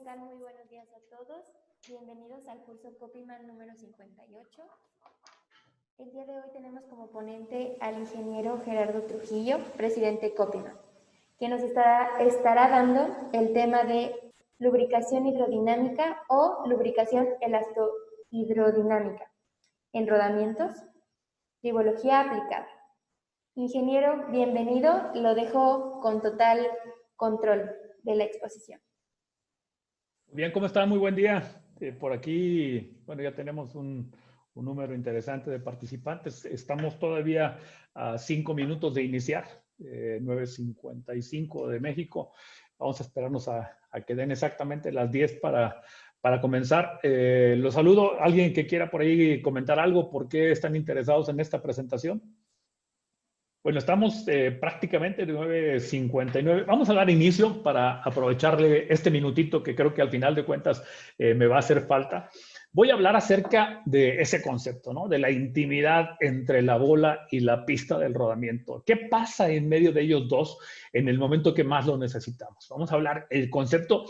tal? Muy buenos días a todos. Bienvenidos al curso Copyman número 58. El día de hoy tenemos como ponente al ingeniero Gerardo Trujillo, presidente Copyman, que nos estará dando el tema de lubricación hidrodinámica o lubricación elastohidrodinámica en rodamientos, ribología aplicada. Ingeniero, bienvenido. Lo dejo con total control de la exposición. Bien, ¿cómo están? Muy buen día. Por aquí, bueno, ya tenemos un número interesante de participantes. Estamos todavía a 5 minutos de iniciar, 9:55 de México. Vamos a esperarnos a que den exactamente las 10 para comenzar. Los saludo. ¿Alguien que quiera por ahí comentar algo? ¿Por qué están interesados en esta presentación? Bueno, estamos prácticamente de 9:59. Vamos a dar inicio para aprovecharle este minutito que creo que al final de cuentas me va a hacer falta. Voy a hablar acerca de ese concepto, ¿no? De la intimidad entre la bola y la pista del rodamiento. ¿Qué pasa en medio de ellos dos en el momento que más lo necesitamos? Vamos a hablar el concepto,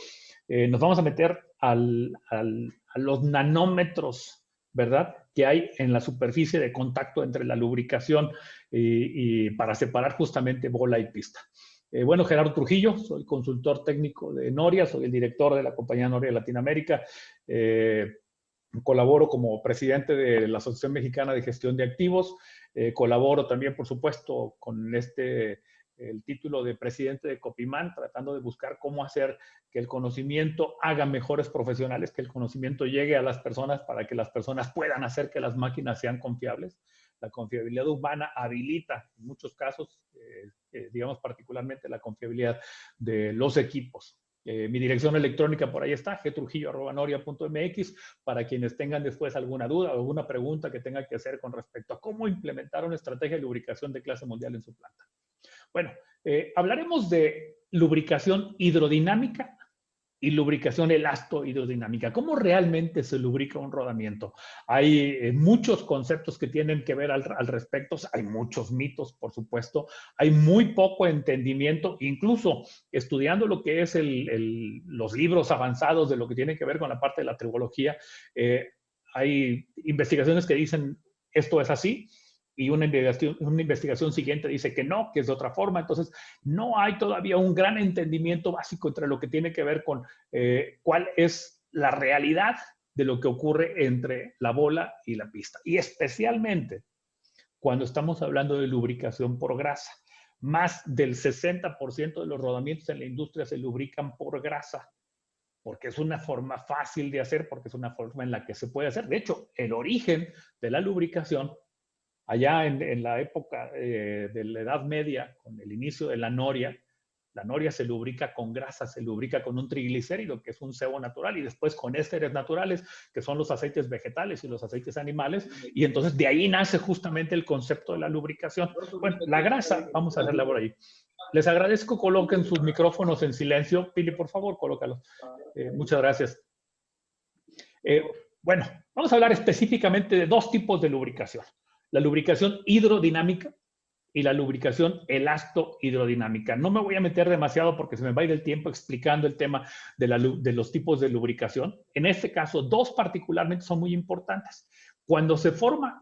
nos vamos a meter a los nanómetros, ¿verdad?, que hay en la superficie de contacto entre la lubricación y para separar justamente bola y pista. Bueno, Gerardo Trujillo, soy consultor técnico de Noria, soy el director de la compañía Noria Latinoamérica, colaboro como presidente de la Asociación Mexicana de Gestión de Activos, colaboro también, por supuesto, con el título de presidente de Copyman, tratando de buscar cómo hacer que el conocimiento haga mejores profesionales, que el conocimiento llegue a las personas para que las personas puedan hacer que las máquinas sean confiables. La confiabilidad humana habilita, en muchos casos, digamos particularmente la confiabilidad de los equipos. Mi dirección electrónica por ahí está, gtrujillo@noria.mx, para quienes tengan después alguna duda o alguna pregunta que tengan que hacer con respecto a cómo implementar una estrategia de lubricación de clase mundial en su planta. Bueno, hablaremos de lubricación hidrodinámica y lubricación elastohidrodinámica. ¿Cómo realmente se lubrica un rodamiento? Hay muchos conceptos que tienen que ver al respecto. Hay muchos mitos, por supuesto. Hay muy poco entendimiento, incluso estudiando lo que es los libros avanzados de lo que tiene que ver con la parte de la tribología. Hay investigaciones que dicen esto es así, y una investigación siguiente dice que no, que es de otra forma. Entonces, no hay todavía un gran entendimiento básico entre lo que tiene que ver con cuál es la realidad de lo que ocurre entre la bola y la pista. Y especialmente cuando estamos hablando de lubricación por grasa. Más del 60% de los rodamientos en la industria se lubrican por grasa, porque es una forma fácil de hacer, porque es una forma en la que se puede hacer. De hecho, el origen de la lubricación allá en la época de la Edad Media, con el inicio de la noria se lubrica con grasa, se lubrica con un triglicérido, que es un sebo natural, y después con ésteres naturales, que son los aceites vegetales y los aceites animales, y entonces de ahí nace justamente el concepto de la lubricación. Bueno, la grasa, vamos a hacerla por ahí. Les agradezco, coloquen sus micrófonos en silencio. Pili, por favor, colócalos. Muchas gracias. Bueno, vamos a hablar específicamente de dos tipos de lubricación. La lubricación hidrodinámica y la lubricación elastohidrodinámica. No me voy a meter demasiado porque se me va a ir el tiempo explicando el tema de los tipos de lubricación. En este caso, dos particularmente son muy importantes. Cuando se forma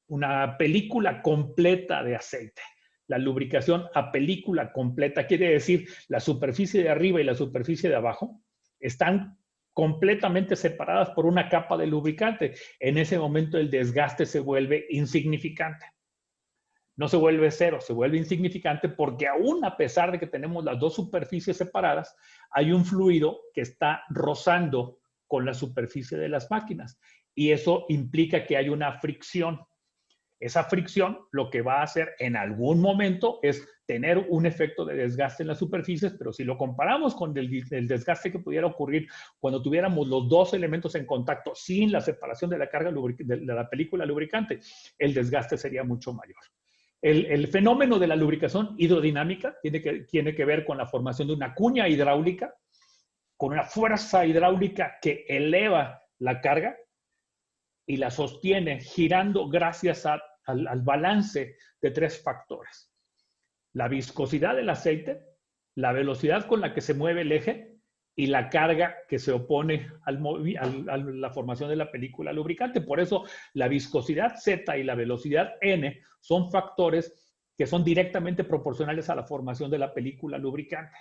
una película completa de aceite, la lubricación a película completa quiere decir la superficie de arriba y la superficie de abajo están completamente separadas por una capa de lubricante. En ese momento el desgaste se vuelve insignificante. No se vuelve cero, se vuelve insignificante porque aún a pesar de que tenemos las dos superficies separadas, hay un fluido que está rozando con la superficie de las máquinas y eso implica que hay una fricción. Esa fricción lo que va a hacer en algún momento es tener un efecto de desgaste en las superficies, pero si lo comparamos con el desgaste que pudiera ocurrir cuando tuviéramos los dos elementos en contacto sin la separación de la carga de la película lubricante, el desgaste sería mucho mayor. El fenómeno de la lubricación hidrodinámica tiene que ver con la formación de una cuña hidráulica, con una fuerza hidráulica que eleva la carga y la sostiene girando gracias al balance de tres factores. La viscosidad del aceite, la velocidad con la que se mueve el eje y la carga que se opone a la formación de la película lubricante. Por eso la viscosidad Z y la velocidad N son factores que son directamente proporcionales a la formación de la película lubricante.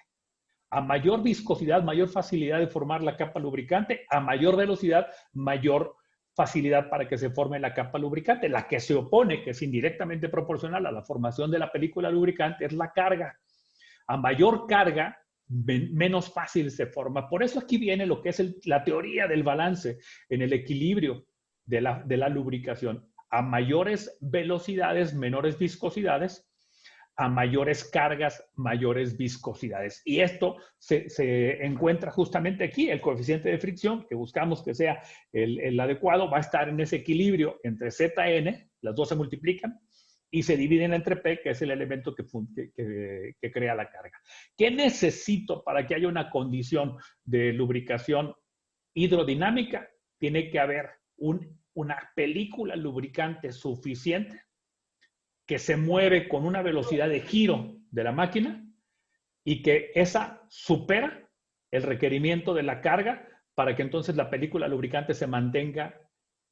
A mayor viscosidad, mayor facilidad de formar la capa lubricante; a mayor velocidad, mayor facilidad para que se forme la capa lubricante. La que se opone, que es indirectamente proporcional a la formación de la película lubricante, es la carga. A mayor carga, menos fácil se forma. Por eso aquí viene lo que es la teoría del balance en el equilibrio de la lubricación. A mayores velocidades, menores viscosidades; a mayores cargas, mayores viscosidades. Y esto se encuentra justamente aquí. El coeficiente de fricción, que buscamos que sea el adecuado, va a estar en ese equilibrio entre ZN, las dos se multiplican, y se dividen entre P, que es el elemento que crea la carga. ¿Qué necesito para que haya una condición de lubricación hidrodinámica? Tiene que haber una película lubricante suficiente que se mueve con una velocidad de giro de la máquina y que esa supera el requerimiento de la carga para que entonces la película lubricante se mantenga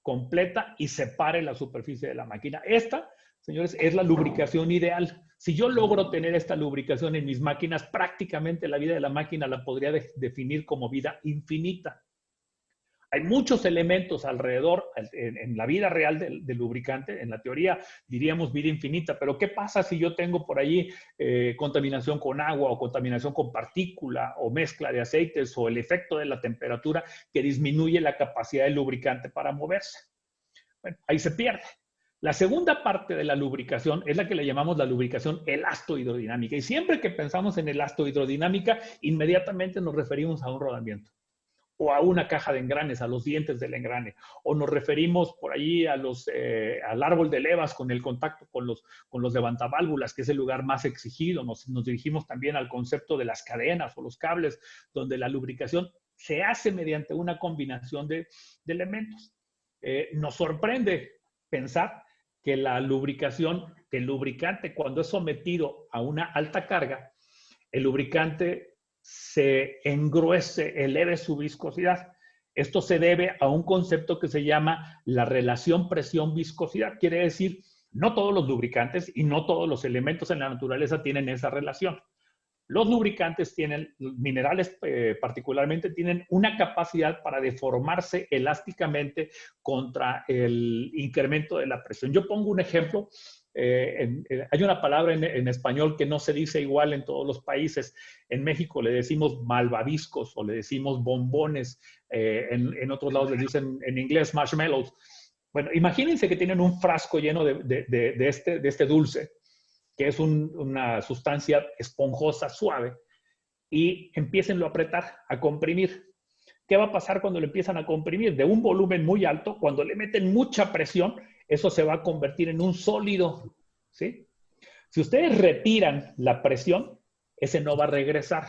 completa y separe la superficie de la máquina. Esta, señores, es la lubricación ideal. Si yo logro tener esta lubricación en mis máquinas, prácticamente la vida de la máquina la podría definir como vida infinita. Hay muchos elementos alrededor en la vida real del lubricante. En la teoría diríamos vida infinita, pero ¿qué pasa si yo tengo por allí contaminación con agua o contaminación con partícula o mezcla de aceites o el efecto de la temperatura que disminuye la capacidad del lubricante para moverse? Bueno, ahí se pierde. La segunda parte de la lubricación es la que le llamamos la lubricación elastohidrodinámica. Y siempre que pensamos en elastohidrodinámica, inmediatamente nos referimos a un rodamiento, o a una caja de engranes, a los dientes del engrane, o nos referimos por allí al árbol de levas con el contacto con los levantaválvulas, que es el lugar más exigido. Nos dirigimos también al concepto de las cadenas o los cables, donde la lubricación se hace mediante una combinación de elementos. Nos sorprende pensar que la lubricación, que el lubricante, cuando es sometido a una alta carga, el lubricante se engruese, eleve su viscosidad. Esto se debe a un concepto que se llama la relación presión-viscosidad. Quiere decir, no todos los lubricantes y no todos los elementos en la naturaleza tienen esa relación. Los lubricantes tienen, minerales particularmente, tienen una capacidad para deformarse elásticamente contra el incremento de la presión. Yo pongo un ejemplo. Hay una palabra en español que no se dice igual en todos los países. En México le decimos malvaviscos o le decimos bombones. En otros lados les dicen en inglés marshmallows. Bueno, imagínense que tienen un frasco lleno de este dulce, que es una sustancia esponjosa, suave, y empiecenlo a apretar, a comprimir. ¿Qué va a pasar cuando lo empiezan a comprimir? De un volumen muy alto, cuando le meten mucha presión, eso se va a convertir en un sólido, ¿sí? Si ustedes retiran la presión, ese no va a regresar.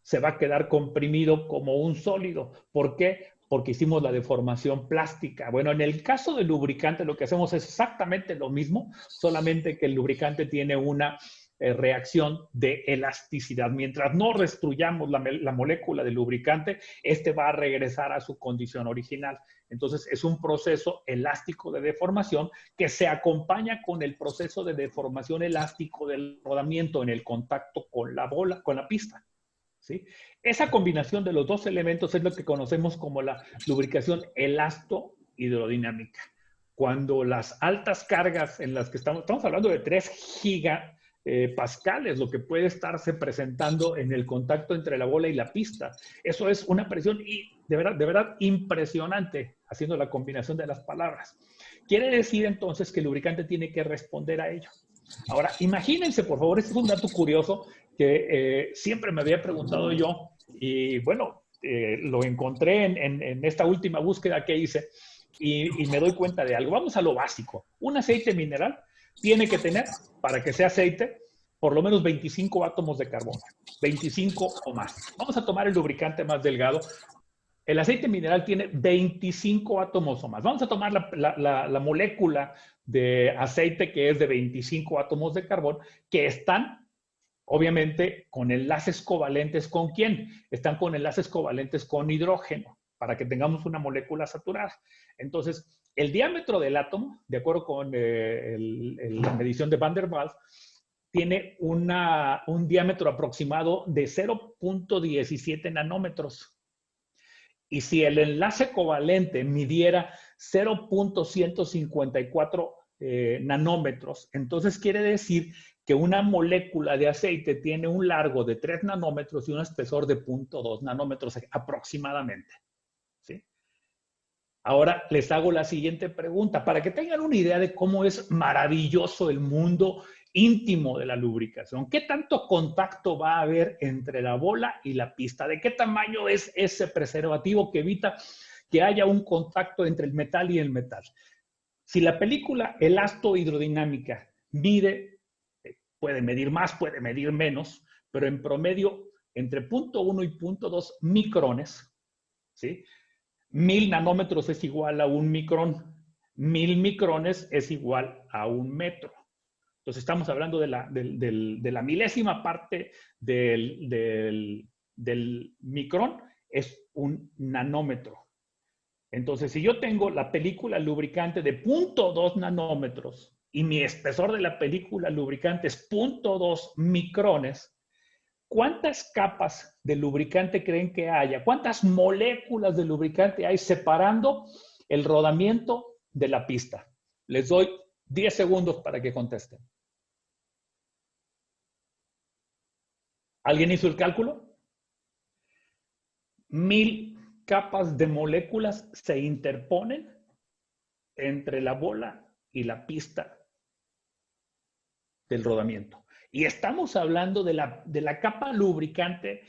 Se va a quedar comprimido como un sólido. ¿Por qué? Porque hicimos la deformación plástica. Bueno, en el caso del lubricante lo que hacemos es exactamente lo mismo, solamente que el lubricante tiene una reacción de elasticidad. Mientras no destruyamos la molécula del lubricante, este va a regresar a su condición original. Entonces, es un proceso elástico de deformación que se acompaña con el proceso de deformación elástico del rodamiento en el contacto con la bola, con la pista. ¿Sí? Esa combinación de los dos elementos es lo que conocemos como la lubricación elasto-hidrodinámica. Cuando las altas cargas en las que estamos hablando de 3 gigapascales, lo que puede estarse presentando en el contacto entre la bola y la pista. Eso es una presión de verdad impresionante, haciendo la combinación de las palabras. Quiere decir entonces que el lubricante tiene que responder a ello. Ahora, imagínense, por favor, este es un dato curioso que siempre me había preguntado yo y bueno, lo encontré en esta última búsqueda que hice y me doy cuenta de algo. Vamos a lo básico. Un aceite mineral tiene que tener, para que sea aceite, por lo menos 25 átomos de carbono, 25 o más. Vamos a tomar el lubricante más delgado. El aceite mineral tiene 25 átomos o más. Vamos a tomar la molécula de aceite que es de 25 átomos de carbón que están obviamente con enlaces covalentes ¿con quién? Están con enlaces covalentes con hidrógeno, para que tengamos una molécula saturada. Entonces, el diámetro del átomo, de acuerdo con la medición de Van der Waals, tiene un diámetro aproximado de 0.17 nanómetros. Y si el enlace covalente midiera 0.154 nanómetros, entonces quiere decir que una molécula de aceite tiene un largo de 3 nanómetros y un espesor de 0.2 nanómetros aproximadamente. ¿Sí? Ahora les hago la siguiente pregunta, para que tengan una idea de cómo es maravilloso el mundo íntimo de la lubricación. ¿Qué tanto contacto va a haber entre la bola y la pista? ¿De qué tamaño es ese preservativo que evita que haya un contacto entre el metal y el metal? Si la película elasto-hidrodinámica mide, puede medir más, puede medir menos, pero en promedio entre 0.1 y 0.2 micrones, ¿sí? 1000 nanómetros es igual a 1 micrón. 1000 micrones es igual a 1 metro. Entonces estamos hablando de la milésima parte del micrón, es un nanómetro. Entonces, si yo tengo la película lubricante de 0.2 nanómetros y mi espesor de la película lubricante es 0.2 micrones, ¿cuántas capas de lubricante creen que haya? ¿Cuántas moléculas de lubricante hay separando el rodamiento de la pista? Les doy 10 segundos para que contesten. ¿Alguien hizo el cálculo? 1000 capas de moléculas se interponen entre la bola y la pista del rodamiento. Y estamos hablando de la capa lubricante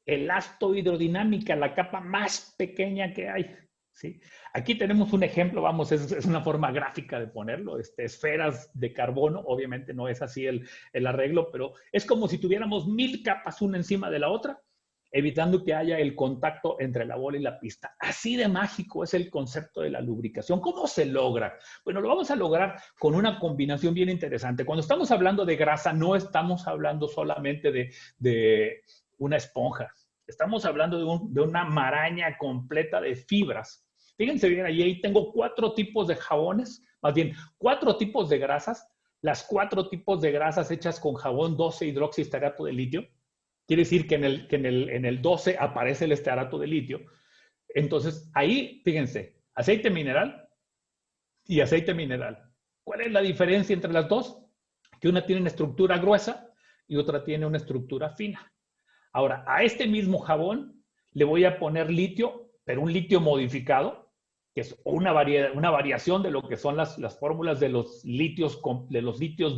elasto-hidrodinámica, la capa más pequeña que hay. ¿Sí? Aquí tenemos un ejemplo, vamos, es una forma gráfica de ponerlo, esferas de carbono, obviamente no es así el arreglo, pero es como si tuviéramos 1000 capas una encima de la otra, evitando que haya el contacto entre la bola y la pista. Así de mágico es el concepto de la lubricación. ¿Cómo se logra? Bueno, lo vamos a lograr con una combinación bien interesante. Cuando estamos hablando de grasa, no estamos hablando solamente de una esponja. Estamos hablando de una maraña completa de fibras. Fíjense bien, ahí tengo 4 tipos de jabones, más bien 4 tipos de grasas, las 4 tipos de grasas hechas con jabón 12-hidroxiestarato de litio. Quiere decir que en el 12 aparece el estarato de litio. Entonces, ahí, fíjense, aceite mineral y aceite mineral. ¿Cuál es la diferencia entre las dos? Que una tiene una estructura gruesa y otra tiene una estructura fina. Ahora, a este mismo jabón le voy a poner litio, pero un litio modificado, que es una variación de lo que son las fórmulas de los litios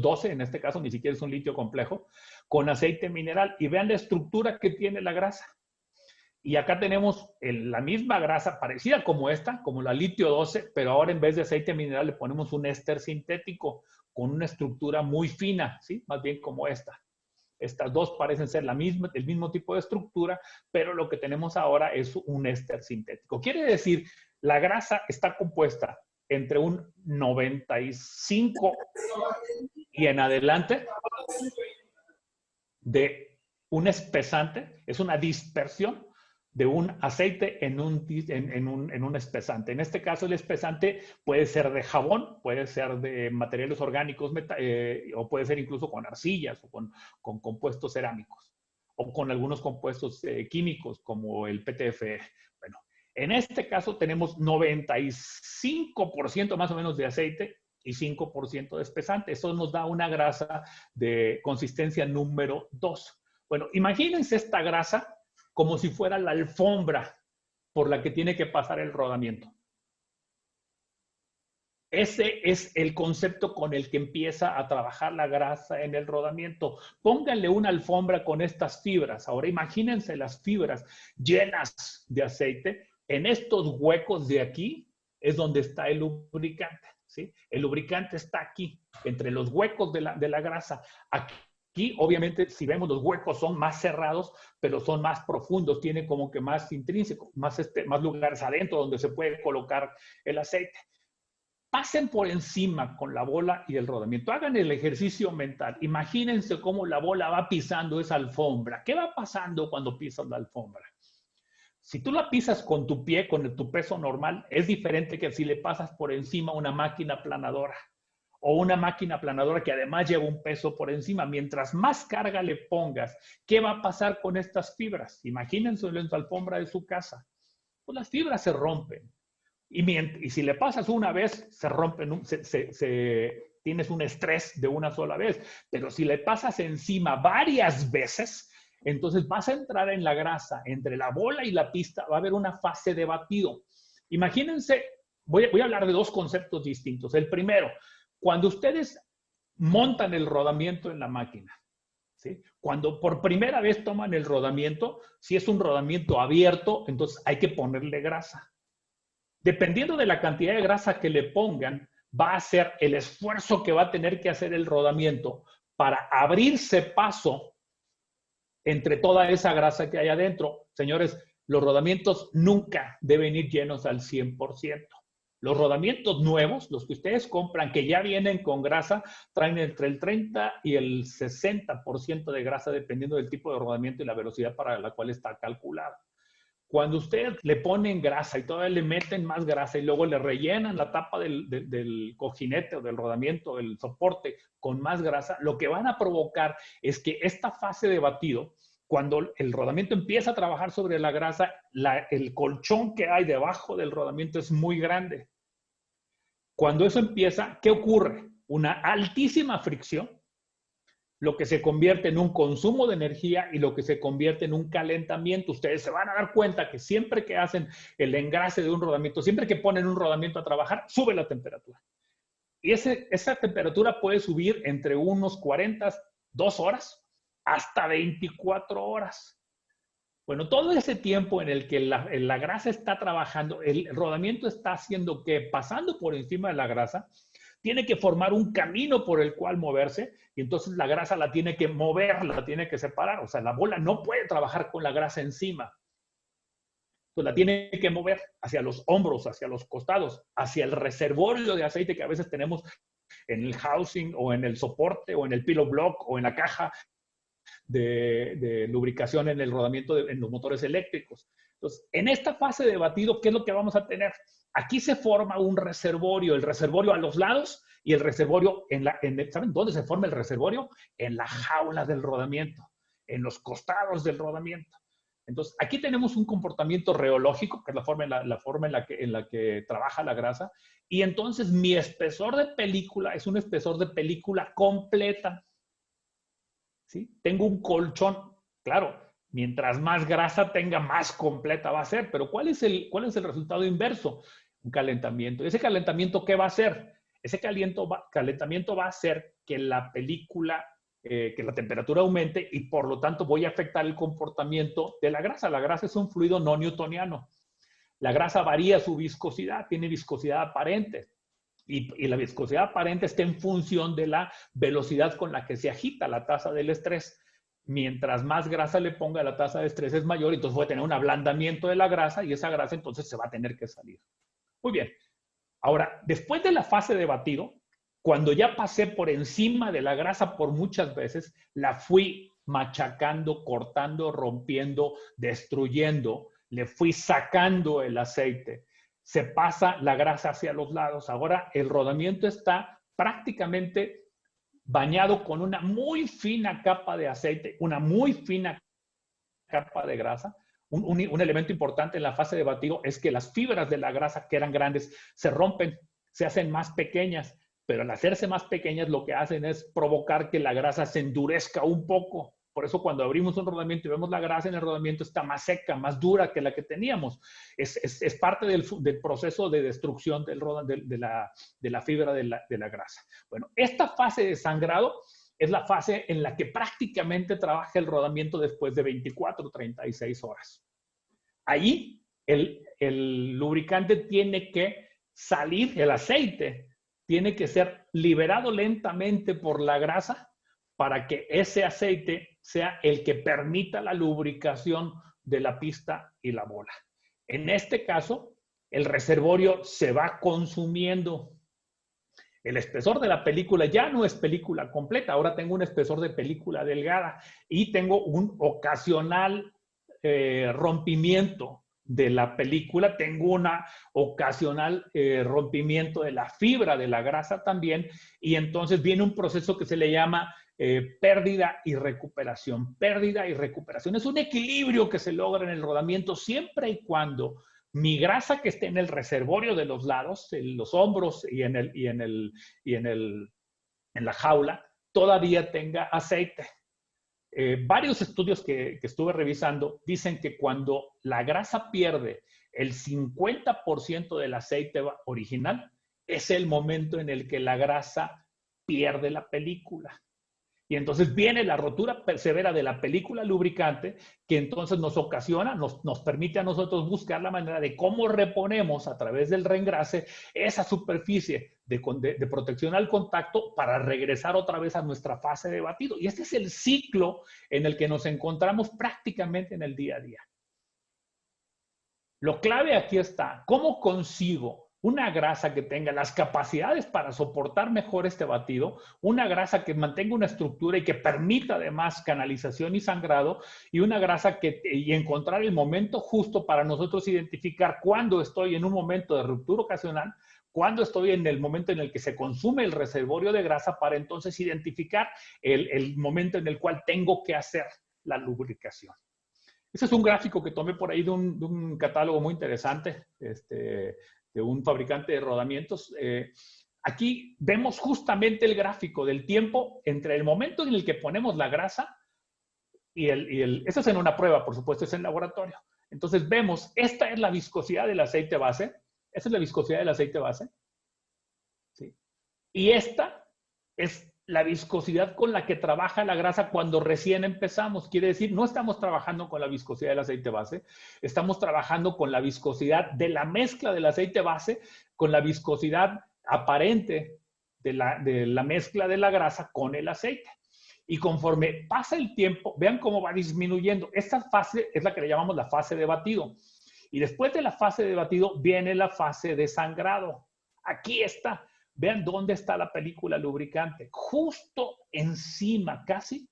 12, en este caso ni siquiera es un litio complejo, con aceite mineral. Y vean la estructura que tiene la grasa. Y acá tenemos la misma grasa parecida como esta, como la litio 12, pero ahora en vez de aceite mineral le ponemos un éster sintético con una estructura muy fina, ¿sí? Más bien como esta. Estas dos parecen ser el mismo tipo de estructura, pero lo que tenemos ahora es un éster sintético. Quiere decir, la grasa está compuesta entre un 95 y en adelante de un espesante, es una dispersión de un aceite en un espesante. En este caso, el espesante puede ser de jabón, puede ser de materiales orgánicos, o puede ser incluso con arcillas o con compuestos cerámicos, o con algunos compuestos químicos como el PTFE. Bueno, en este caso tenemos 95% más o menos de aceite y 5% de espesante. Eso nos da una grasa de consistencia número 2. Bueno, imagínense esta grasa como si fuera la alfombra por la que tiene que pasar el rodamiento. Ese es el concepto con el que empieza a trabajar la grasa en el rodamiento. Pónganle una alfombra con estas fibras. Ahora imagínense las fibras llenas de aceite. En estos huecos de aquí es donde está el lubricante, ¿sí? El lubricante está aquí, entre los huecos de la grasa. Aquí, obviamente, si vemos los huecos son más cerrados, pero son más profundos, tienen como que más intrínseco, más lugares adentro donde se puede colocar el aceite. pasen por encima con la bola y el rodamiento. Hagan el ejercicio mental. Imagínense cómo la bola va pisando esa alfombra. ¿Qué va pasando cuando pisas la alfombra? Si tú la pisas con tu pie, con tu peso normal, es diferente que si le pasas por encima una máquina aplanadora o una máquina aplanadora que además lleva un peso por encima. Mientras más carga le pongas, ¿qué va a pasar con estas fibras? Imagínense en la alfombra de su casa. Pues las fibras se rompen. Y si le pasas una vez, se rompen, tienes un estrés de una sola vez. Pero si le pasas encima varias veces, entonces vas a entrar en la grasa. Entre la bola y la pista va a haber una fase de batido. Imagínense, voy a hablar de dos conceptos distintos. El primero, cuando ustedes montan el rodamiento en la máquina, ¿sí? Cuando por primera vez toman el rodamiento, si es un rodamiento abierto, entonces hay que ponerle grasa. Dependiendo de la cantidad de grasa que le pongan, va a ser el esfuerzo que va a tener que hacer el rodamiento para abrirse paso entre toda esa grasa que hay adentro. Señores, los rodamientos nunca deben ir llenos al 100%. Los rodamientos nuevos, los que ustedes compran, que ya vienen con grasa, traen entre el 30 y el 60% de grasa, dependiendo del tipo de rodamiento y la velocidad para la cual está calculado. Cuando ustedes le ponen grasa y todavía le meten más grasa y luego le rellenan la tapa del cojinete o del rodamiento, del soporte con más grasa, lo que van a provocar es que esta fase de batido, cuando el rodamiento empieza a trabajar sobre la grasa, el colchón que hay debajo del rodamiento es muy grande. Cuando eso empieza, ¿qué ocurre? Una altísima fricción, lo que se convierte en un consumo de energía y lo que se convierte en un calentamiento. Ustedes se van a dar cuenta que siempre que hacen el engrase de un rodamiento, siempre que ponen un rodamiento a trabajar, sube la temperatura. Y esa temperatura puede subir entre unos 2 horas, hasta 24 horas. Bueno, todo ese tiempo en el que la grasa está trabajando, el rodamiento está haciendo que, pasando por encima de la grasa, tiene que formar un camino por el cual moverse y entonces la grasa la tiene que mover, la tiene que separar. O sea, la bola no puede trabajar con la grasa encima. Entonces la tiene que mover hacia los hombros, hacia los costados, hacia el reservorio de aceite que a veces tenemos en el housing o en el soporte o en el pillow block o en la caja de lubricación en el rodamiento en los motores eléctricos. Entonces, en esta fase de batido, ¿qué es lo que vamos a tener? Aquí se forma un reservorio, el reservorio a los lados y el reservorio ¿saben dónde se forma el reservorio? En la jaula del rodamiento, en los costados del rodamiento. Entonces, aquí tenemos un comportamiento reológico, que es la forma en la que trabaja la grasa, y entonces mi espesor de película es un espesor de película completa. ¿Sí? Tengo un colchón, claro, mientras más grasa tenga, más completa va a ser, pero ¿cuál es el resultado inverso? Un calentamiento. ¿Ese calentamiento qué va a hacer? Ese calentamiento va a hacer que la película, que la temperatura aumente y por lo tanto voy a afectar el comportamiento de la grasa. La grasa es un fluido no newtoniano. La grasa varía su viscosidad, tiene viscosidad aparente. Y la viscosidad aparente está en función de la velocidad con la que se agita la tasa del estrés. Mientras más grasa le ponga, la tasa de estrés es mayor, entonces voy a tener un ablandamiento de la grasa y esa grasa entonces se va a tener que salir. Muy bien. Ahora, después de la fase de batido, cuando ya pasé por encima de la grasa por muchas veces, la fui machacando, cortando, rompiendo, destruyendo, le fui sacando el aceite. Se pasa la grasa hacia los lados. Ahora el rodamiento está prácticamente bañado con una muy fina capa de aceite, una muy fina capa de grasa. Un elemento importante en la fase de batido es que las fibras de la grasa que eran grandes se rompen, se hacen más pequeñas, pero al hacerse más pequeñas lo que hacen es provocar que la grasa se endurezca un poco. Por eso cuando abrimos un rodamiento y vemos la grasa en el rodamiento está más seca, más dura que la que teníamos. Es parte del proceso de destrucción de la fibra de la grasa. Bueno, esta fase de sangrado es la fase en la que prácticamente trabaja el rodamiento después de 24 o 36 horas. Allí el lubricante tiene que salir, el aceite tiene que ser liberado lentamente por la grasa para que ese aceite sea el que permita la lubricación de la pista y la bola. En este caso, el reservorio se va consumiendo. El espesor de la película ya no es película completa, ahora tengo un espesor de película delgada y tengo un ocasional rompimiento de la película, tengo una ocasional rompimiento de la fibra de la grasa también, y entonces viene un proceso que se le llama pérdida y recuperación. Pérdida y recuperación es un equilibrio que se logra en el rodamiento siempre y cuando mi grasa que esté en el reservorio de los lados, en los hombros en la jaula, todavía tenga aceite. Varios estudios que estuve revisando dicen que cuando la grasa pierde el 50% del aceite original, es el momento en el que la grasa pierde la película. Y entonces viene la rotura severa de la película lubricante, que entonces nos ocasiona, nos permite a nosotros buscar la manera de cómo reponemos a través del reengrase esa superficie de protección al contacto para regresar otra vez a nuestra fase de batido. Y este es el ciclo en el que nos encontramos prácticamente en el día a día. Lo clave aquí está, ¿cómo consigo una grasa que tenga las capacidades para soportar mejor este batido, una grasa que mantenga una estructura y que permita además canalización y sangrado, y una grasa y encontrar el momento justo para nosotros identificar cuándo estoy en un momento de ruptura ocasional, cuándo estoy en el momento en el que se consume el reservorio de grasa, para entonces identificar el momento en el cual tengo que hacer la lubricación? Ese es un gráfico que tomé por ahí de un catálogo muy interesante, de un fabricante de rodamientos. Aquí vemos justamente el gráfico del tiempo entre el momento en el que ponemos la grasa y eso es en una prueba, por supuesto, es en laboratorio. Entonces vemos, esta es la viscosidad del aceite base, esta es la viscosidad del aceite base, ¿sí? Y esta es la viscosidad con la que trabaja la grasa cuando recién empezamos. Quiere decir, no estamos trabajando con la viscosidad del aceite base, estamos trabajando con la viscosidad de la mezcla del aceite base, con la viscosidad aparente de la mezcla de la grasa con el aceite. Y conforme pasa el tiempo, vean cómo va disminuyendo. Esta fase es la que le llamamos la fase de batido. Y después de la fase de batido viene la fase de sangrado. Aquí está. Vean dónde está la película lubricante, justo encima casi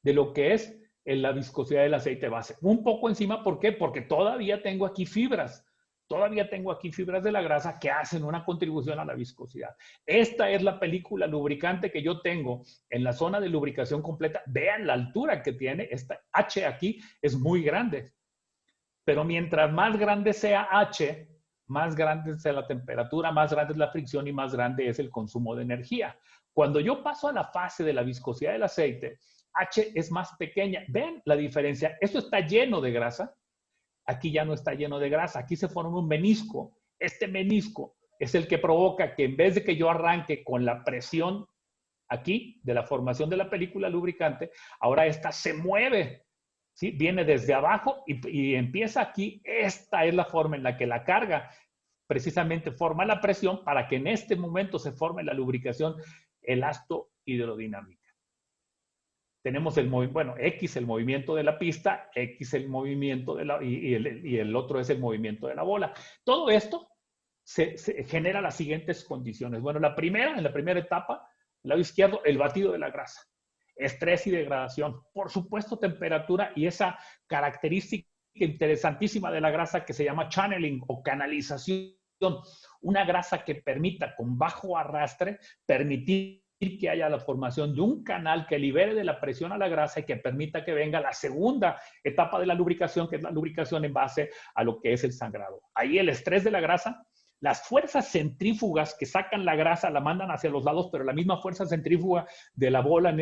de lo que es la viscosidad del aceite base. Un poco encima, ¿por qué? Porque todavía tengo aquí fibras de la grasa que hacen una contribución a la viscosidad. Esta es la película lubricante que yo tengo en la zona de lubricación completa. Vean la altura que tiene, esta H aquí es muy grande, pero mientras más grande sea H, más grande es la temperatura, más grande es la fricción y más grande es el consumo de energía. Cuando yo paso a la fase de la viscosidad del aceite, H es más pequeña. ¿Ven la diferencia? Esto está lleno de grasa. Aquí ya no está lleno de grasa. Aquí se forma un menisco. Este menisco es el que provoca que en vez de que yo arranque con la presión aquí de la formación de la película lubricante, ahora esta se mueve. ¿Sí? Viene desde abajo y empieza aquí. Esta es la forma en la que la carga precisamente forma la presión para que en este momento se forme la lubricación elasto-hidrodinámica. Tenemos X el movimiento de la pista, X el movimiento y el otro es el movimiento de la bola. Todo esto se genera las siguientes condiciones. Bueno, en la primera etapa, el lado izquierdo, el batido de la grasa. Estrés y degradación, por supuesto temperatura y esa característica interesantísima de la grasa que se llama channeling o canalización, una grasa que permita con bajo arrastre permitir que haya la formación de un canal que libere de la presión a la grasa y que permita que venga la segunda etapa de la lubricación, que es la lubricación en base a lo que es el sangrado. Ahí el estrés de la grasa, las fuerzas centrífugas que sacan la grasa la mandan hacia los lados, pero la misma fuerza centrífuga de la bola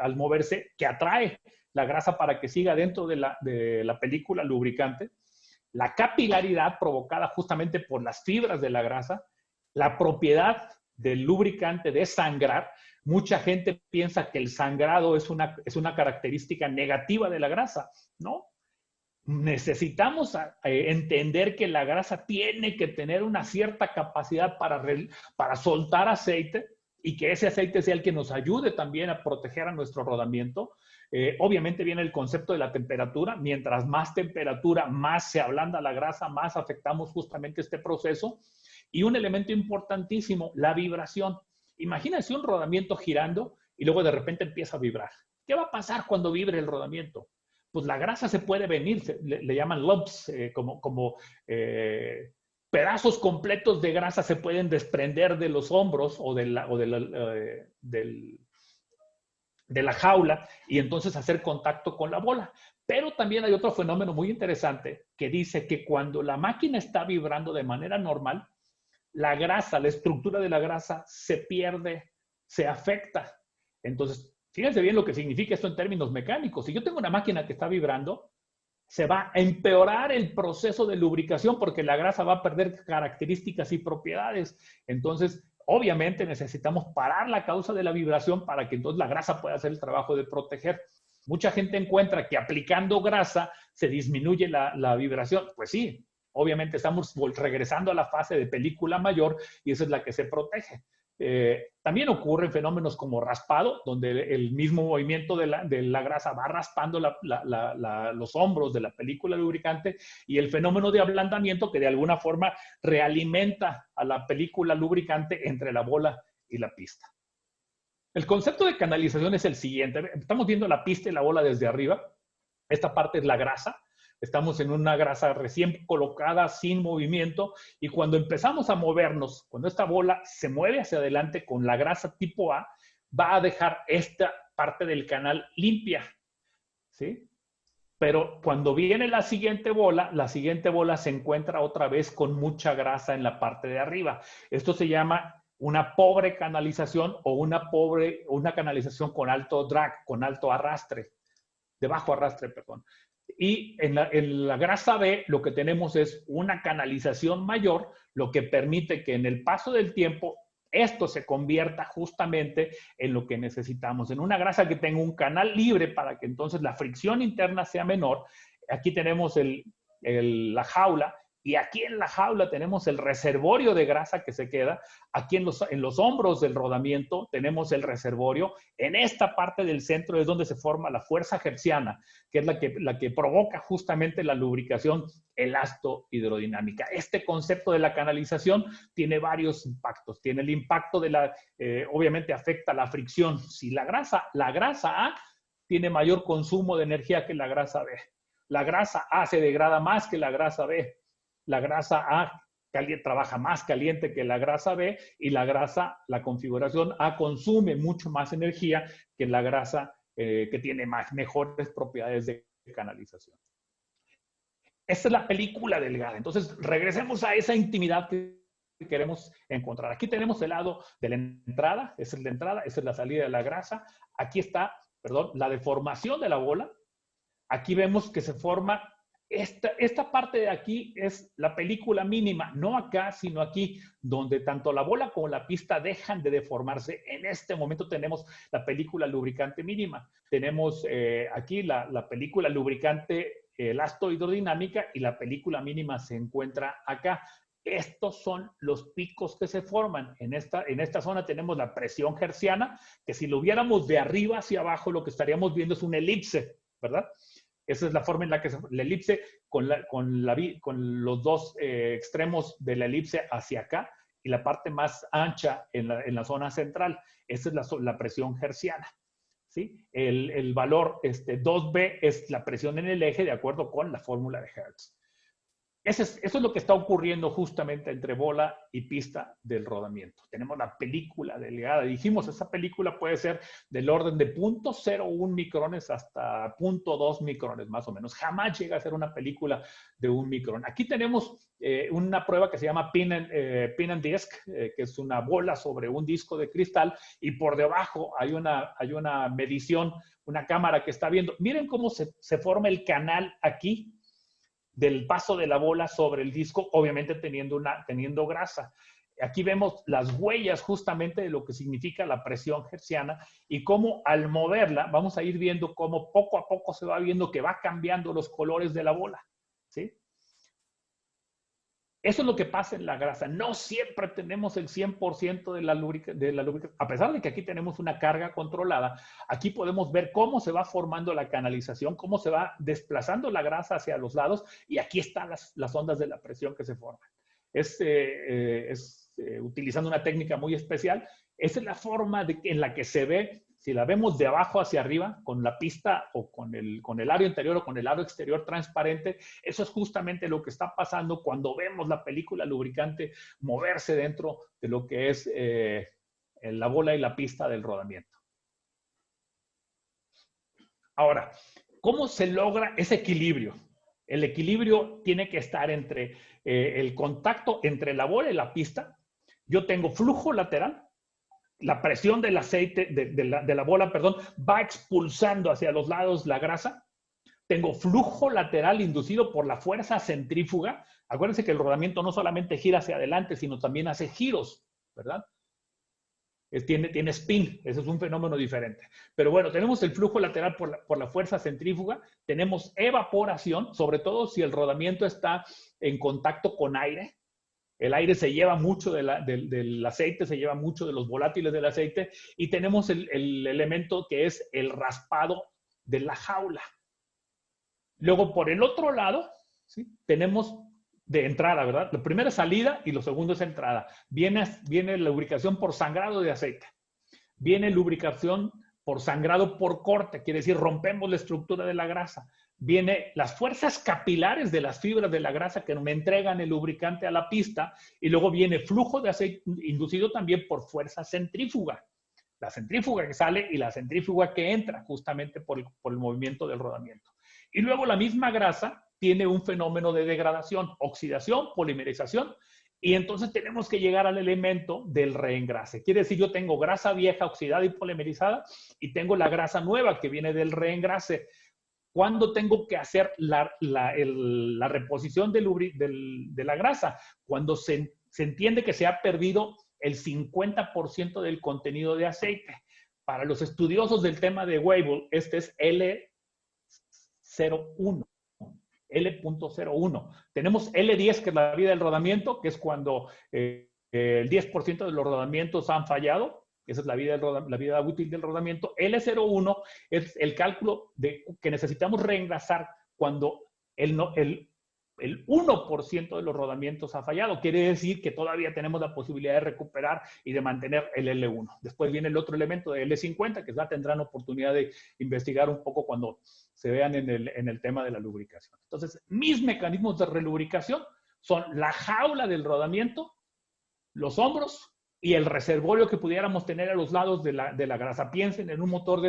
al moverse que atrae la grasa para que siga dentro de la película lubricante, la capilaridad provocada justamente por las fibras de la grasa, la propiedad del lubricante de sangrar. Mucha gente piensa que el sangrado es una característica negativa de la grasa, ¿no? Necesitamos entender que la grasa tiene que tener una cierta capacidad para soltar aceite y que ese aceite sea el que nos ayude también a proteger a nuestro rodamiento. Obviamente viene el concepto de la temperatura. Mientras más temperatura, más se ablanda la grasa, más afectamos justamente este proceso. Y un elemento importantísimo, la vibración. Imagínense un rodamiento girando y luego de repente empieza a vibrar. ¿Qué va a pasar cuando vibre el rodamiento? Pues la grasa se puede venir, le llaman lumps, pedazos completos de grasa se pueden desprender de los hombros o de la jaula y entonces hacer contacto con la bola. Pero también hay otro fenómeno muy interesante que dice que cuando la máquina está vibrando de manera normal, la grasa, la estructura de la grasa se pierde, se afecta. Entonces, fíjense bien lo que significa esto en términos mecánicos. Si yo tengo una máquina que está vibrando, se va a empeorar el proceso de lubricación porque la grasa va a perder características y propiedades. Entonces, obviamente necesitamos parar la causa de la vibración para que entonces la grasa pueda hacer el trabajo de proteger. Mucha gente encuentra que aplicando grasa se disminuye la vibración. Pues sí, obviamente estamos regresando a la fase de película mayor y esa es la que se protege. También ocurren fenómenos como raspado, donde el mismo movimiento de la grasa va raspando los hombros de la película lubricante y el fenómeno de ablandamiento que de alguna forma realimenta a la película lubricante entre la bola y la pista. El concepto de canalización es el siguiente. Estamos viendo la pista y la bola desde arriba. Esta parte es la grasa. Estamos en una grasa recién colocada, sin movimiento, y cuando empezamos a movernos, cuando esta bola se mueve hacia adelante con la grasa tipo A, va a dejar esta parte del canal limpia, ¿sí? Pero cuando viene la siguiente bola se encuentra otra vez con mucha grasa en la parte de arriba. Esto se llama una pobre canalización o una canalización con alto drag, con alto arrastre, de bajo arrastre, perdón. Y en la grasa B lo que tenemos es una canalización mayor, lo que permite que en el paso del tiempo esto se convierta justamente en lo que necesitamos, en una grasa que tenga un canal libre para que entonces la fricción interna sea menor. Aquí tenemos la jaula. Y aquí en la jaula tenemos el reservorio de grasa que se queda. Aquí en los hombros del rodamiento tenemos el reservorio. En esta parte del centro es donde se forma la fuerza hertziana, que es la que provoca justamente la lubricación elasto-hidrodinámica. Este concepto de la canalización tiene varios impactos. Tiene el impacto obviamente afecta la fricción. Si la grasa A tiene mayor consumo de energía que la grasa B. La grasa A se degrada más que la grasa B. La grasa A trabaja más caliente que la grasa B y la configuración A consume mucho más energía que la grasa que tiene mejores propiedades de canalización. Esta es la película delgada. Entonces, regresemos a esa intimidad que queremos encontrar. Aquí tenemos el lado de la entrada, esa es la entrada, esa es la salida de la grasa. Aquí está, la deformación de la bola. Aquí vemos que se forma. Esta parte de aquí es la película mínima, no acá, sino aquí, donde tanto la bola como la pista dejan de deformarse. En este momento tenemos la película lubricante mínima. Tenemos aquí la película lubricante elasto-hidrodinámica y la película mínima se encuentra acá. Estos son los picos que se forman. En esta zona tenemos la presión hertziana, que si lo viéramos de arriba hacia abajo, lo que estaríamos viendo es una elipse, ¿verdad? Esa es la forma en la que la elipse con los dos extremos de la elipse hacia acá y la parte más ancha en la zona central. Esa es la presión hertziana, ¿sí? El valor 2B es la presión en el eje de acuerdo con la fórmula de Hertz. Eso es lo que está ocurriendo justamente entre bola y pista del rodamiento. Tenemos la película delgada. Dijimos, esa película puede ser del orden de 0.01 micrones hasta 0.2 micrones, más o menos. Jamás llega a ser una película de 1 micrón. Aquí tenemos una prueba que se llama pin and disc, que es una bola sobre un disco de cristal, y por debajo hay una medición, una cámara que está viendo. Miren cómo se forma el canal aquí del paso de la bola sobre el disco, obviamente teniendo grasa. Aquí vemos las huellas justamente de lo que significa la presión hertziana y cómo al moverla vamos a ir viendo cómo poco a poco se va viendo que va cambiando los colores de la bola, ¿sí? Eso es lo que pasa en la grasa. No siempre tenemos el 100% de la lubricación. A pesar de que aquí tenemos una carga controlada, aquí podemos ver cómo se va formando la canalización, cómo se va desplazando la grasa hacia los lados y aquí están las ondas de la presión que se forman. utilizando una técnica muy especial. Esa es la forma en la que se ve, si la vemos de abajo hacia arriba, con la pista o con el aro interior o con el aro exterior transparente. Eso es justamente lo que está pasando cuando vemos la película lubricante moverse dentro de lo que es la bola y la pista del rodamiento. Ahora, ¿cómo se logra ese equilibrio? El equilibrio tiene que estar entre el contacto entre la bola y la pista. Yo tengo flujo lateral, la presión del aceite, de la bola, perdón, va expulsando hacia los lados la grasa. Tengo flujo lateral inducido por la fuerza centrífuga. Acuérdense que el rodamiento no solamente gira hacia adelante, sino también hace giros, ¿verdad? Tiene spin, ese es un fenómeno diferente. Pero bueno, tenemos el flujo lateral por la fuerza centrífuga, tenemos evaporación, sobre todo si el rodamiento está en contacto con aire. El aire se lleva mucho del aceite, se lleva mucho de los volátiles del aceite, y tenemos el elemento que es el raspado de la jaula. Luego, por el otro lado, ¿sí?, tenemos de entrada, ¿verdad? Lo primero es salida y lo segundo es entrada. Viene la lubricación por sangrado de aceite. Viene lubricación por sangrado por corte, quiere decir rompemos la estructura de la grasa. Viene las fuerzas capilares de las fibras de la grasa que me entregan el lubricante a la pista, y luego viene flujo de aceite inducido también por fuerza centrífuga. La centrífuga que sale y la centrífuga que entra justamente por el movimiento del rodamiento. Y luego la misma grasa tiene un fenómeno de degradación, oxidación, polimerización, y entonces tenemos que llegar al elemento del reengrase. Quiere decir, yo tengo grasa vieja oxidada y polimerizada y tengo la grasa nueva que viene del reengrase. ¿Cuándo tengo que hacer la reposición de la grasa? Cuando se entiende que se ha perdido el 50% del contenido de aceite. Para los estudiosos del tema de Weibull, este es L01. L.01. Tenemos L10, que es la vida del rodamiento, que es cuando el 10% de los rodamientos han fallado. Esa es la vida útil del rodamiento. L01 es el cálculo que necesitamos reengrasar cuando el 1% de los rodamientos ha fallado. Quiere decir que todavía tenemos la posibilidad de recuperar y de mantener el L1. Después viene el otro elemento de L50, que ya tendrán oportunidad de investigar un poco cuando se vean en el tema de la lubricación. Entonces, mis mecanismos de relubricación son la jaula del rodamiento, los hombros y el reservorio que pudiéramos tener a los lados de la grasa. Piensen en un motor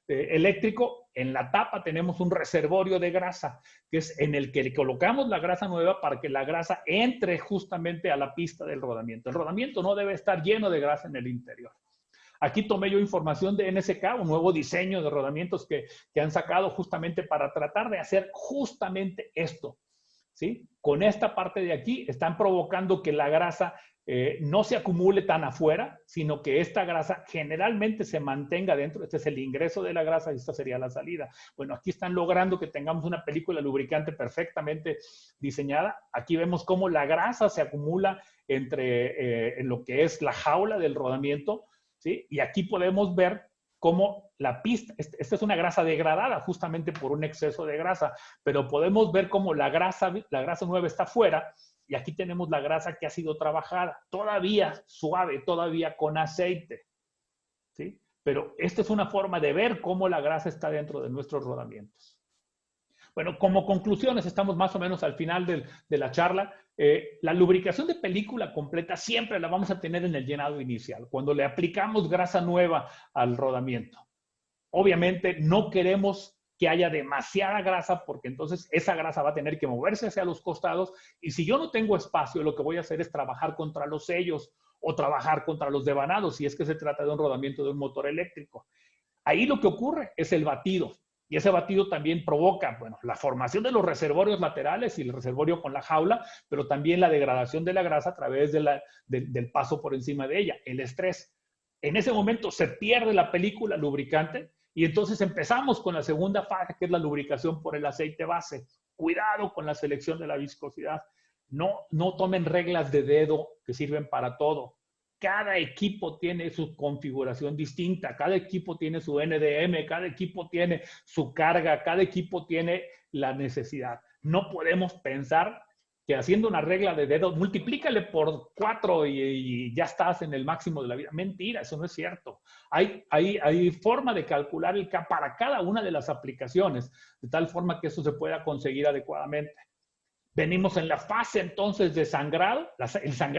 eléctrico, en la tapa tenemos un reservorio de grasa, que es en el que le colocamos la grasa nueva para que la grasa entre justamente a la pista del rodamiento. El rodamiento no debe estar lleno de grasa en el interior. Aquí tomé yo información de NSK, un nuevo diseño de rodamientos que han sacado justamente para tratar de hacer justamente esto, ¿sí? Con esta parte de aquí están provocando que la grasa no se acumule tan afuera, sino que esta grasa generalmente se mantenga dentro. Este es el ingreso de la grasa y esta sería la salida. Bueno, aquí están logrando que tengamos una película lubricante perfectamente diseñada. Aquí vemos cómo la grasa se acumula en lo que es la jaula del rodamiento, ¿sí? Y aquí podemos ver cómo la pista, esta es una grasa degradada justamente por un exceso de grasa, pero podemos ver cómo la grasa nueva está afuera. Y aquí tenemos la grasa que ha sido trabajada, todavía suave, todavía con aceite, ¿sí? Pero esta es una forma de ver cómo la grasa está dentro de nuestros rodamientos. Bueno, como conclusiones, estamos más o menos al final de la charla. La lubricación de película completa siempre la vamos a tener en el llenado inicial, cuando le aplicamos grasa nueva al rodamiento. Obviamente no queremos que haya demasiada grasa, porque entonces esa grasa va a tener que moverse hacia los costados, y si yo no tengo espacio, lo que voy a hacer es trabajar contra los sellos o trabajar contra los devanados, si es que se trata de un rodamiento de un motor eléctrico. Ahí lo que ocurre es el batido, y ese batido también provoca, bueno, la formación de los reservorios laterales y el reservorio con la jaula, pero también la degradación de la grasa a través del paso por encima de ella, el estrés. En ese momento se pierde la película lubricante, y entonces empezamos con la segunda fase, que es la lubricación por el aceite base. Cuidado con la selección de la viscosidad. No tomen reglas de dedo que sirven para todo. Cada equipo tiene su configuración distinta. Cada equipo tiene su NDM, cada equipo tiene su carga, cada equipo tiene la necesidad. No podemos pensar que haciendo una regla de dedos, multiplícale por 4 y ya estás en el máximo de la vida. Mentira, eso no es cierto. Hay forma de calcular el K para cada una de las aplicaciones, de tal forma que eso se pueda conseguir adecuadamente. Venimos en la fase entonces de sangrado,